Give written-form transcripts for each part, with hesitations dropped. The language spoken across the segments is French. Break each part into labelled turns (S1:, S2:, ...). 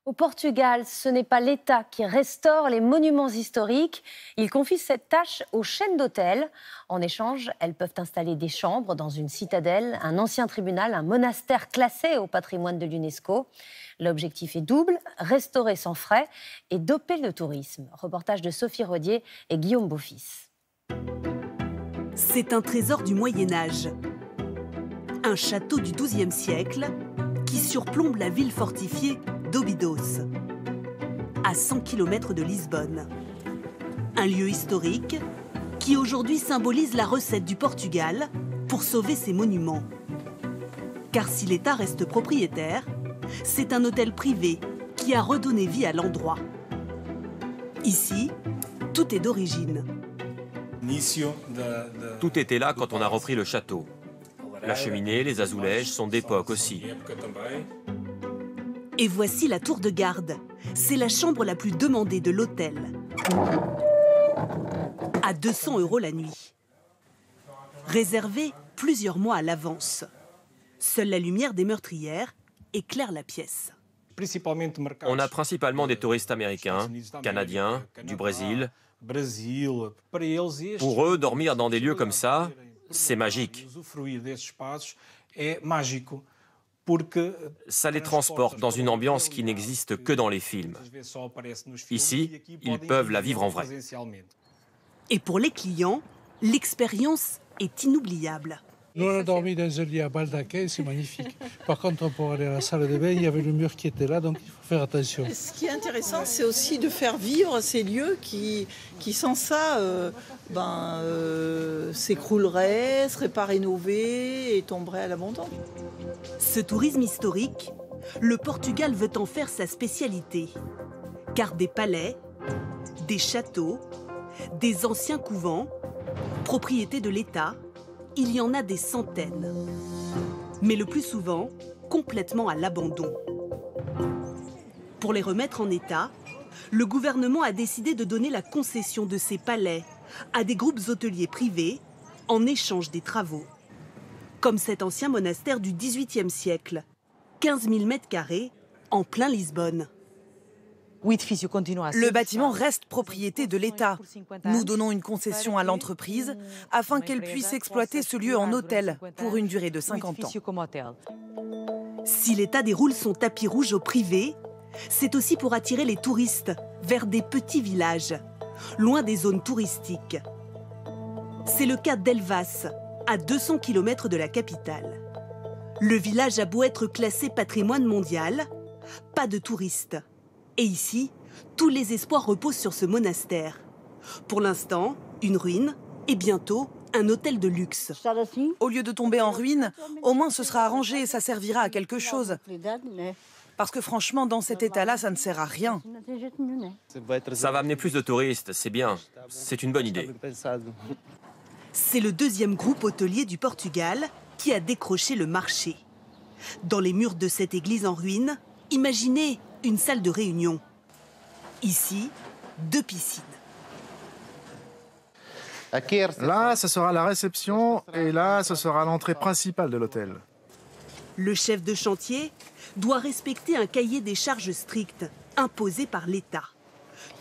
S1: Au Portugal, ce n'est pas l'État qui restaure les monuments historiques. Il confie cette tâche aux chaînes d'hôtels. En échange, elles peuvent installer des chambres dans une citadelle, un ancien tribunal, un monastère classé au patrimoine de l'UNESCO. L'objectif est double, restaurer sans frais et doper le tourisme. Reportage de Sophie Rodier et Guillaume Beaufils.
S2: C'est un trésor du Moyen-Âge. Un château du XIIe siècle qui surplombe la ville fortifiée d'Óbidos, à 100 km de Lisbonne. Un lieu historique qui aujourd'hui symbolise la recette du Portugal pour sauver ses monuments. Car si l'État reste propriétaire, c'est un hôtel privé qui a redonné vie à l'endroit. Ici, tout est d'origine.
S3: Tout était là quand on a repris le château. La cheminée, les azulèges sont d'époque aussi.
S2: Et voici la tour de garde. C'est la chambre la plus demandée de l'hôtel. À 200 € la nuit. Réservée plusieurs mois à l'avance. Seule la lumière des meurtrières éclaire la pièce.
S3: On a principalement des touristes américains, canadiens, du Brésil. Pour eux, dormir dans des lieux comme ça, c'est magique. Ça les transporte dans une ambiance qui n'existe que dans les films. Ici, ils peuvent la vivre en vrai.
S2: Et pour les clients, l'expérience est inoubliable.
S4: Nous, on a dormi dans un lit à baldaquin, c'est magnifique. Par contre, pour aller à la salle de bain, il y avait le mur qui était là, donc il faut faire attention.
S5: Ce qui est intéressant, c'est aussi de faire vivre ces lieux qui sans ça, s'écrouleraient, seraient pas rénovés et tomberaient à l'abandon.
S2: Ce tourisme historique, le Portugal veut en faire sa spécialité. Car des palais, des châteaux, des anciens couvents, propriétés de l'État, il y en a des centaines. Mais le plus souvent, complètement à l'abandon. Pour les remettre en état, le gouvernement a décidé de donner la concession de ces palais à des groupes hôteliers privés en échange des travaux. Comme cet ancien monastère du XVIIIe siècle, 15 000 m² en plein Lisbonne.
S6: Le bâtiment reste propriété de l'État. Nous donnons une concession à l'entreprise afin qu'elle puisse exploiter ce lieu en hôtel pour une durée de 50 ans.
S2: Si l'État déroule son tapis rouge au privé, c'est aussi pour attirer les touristes vers des petits villages, loin des zones touristiques. C'est le cas d'Elvas, à 200 km de la capitale. Le village a beau être classé patrimoine mondial, pas de touristes. Et ici, tous les espoirs reposent sur ce monastère. Pour l'instant, une ruine et bientôt un hôtel de luxe.
S6: Au lieu de tomber en ruine, au moins ce sera arrangé et ça servira à quelque chose. Parce que franchement, dans cet état-là, ça ne sert à rien.
S3: Ça va amener plus de touristes, c'est bien. C'est une bonne idée.
S2: C'est le deuxième groupe hôtelier du Portugal qui a décroché le marché. Dans les murs de cette église en ruine, imaginez une salle de réunion. Ici, 2 piscines.
S7: Là, ce sera la réception et là, ce sera l'entrée principale de l'hôtel.
S2: Le chef de chantier doit respecter un cahier des charges strict imposé par l'État.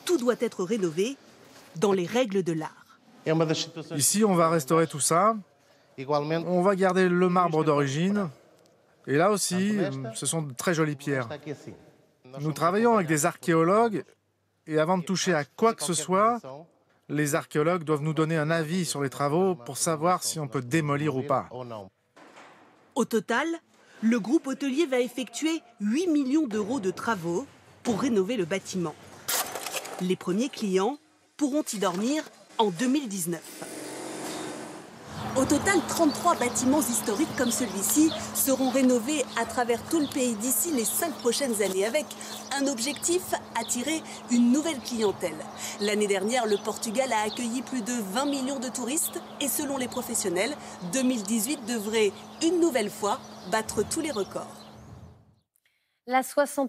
S2: Tout doit être rénové dans les règles de l'art.
S7: Ici, on va restaurer tout ça. On va garder le marbre d'origine. Et là aussi, ce sont de très jolies pierres. Nous travaillons avec des archéologues et avant de toucher à quoi que ce soit, les archéologues doivent nous donner un avis sur les travaux pour savoir si on peut démolir ou pas.
S2: Au total, le groupe hôtelier va effectuer 8 millions d'euros de travaux pour rénover le bâtiment. Les premiers clients pourront y dormir en 2019. Au total, 33 bâtiments historiques comme celui-ci seront rénovés à travers tout le pays d'ici les 5 prochaines années, avec un objectif, attirer une nouvelle clientèle. L'année dernière, le Portugal a accueilli plus de 20 millions de touristes et selon les professionnels, 2018 devrait une nouvelle fois battre tous les records.
S1: La 71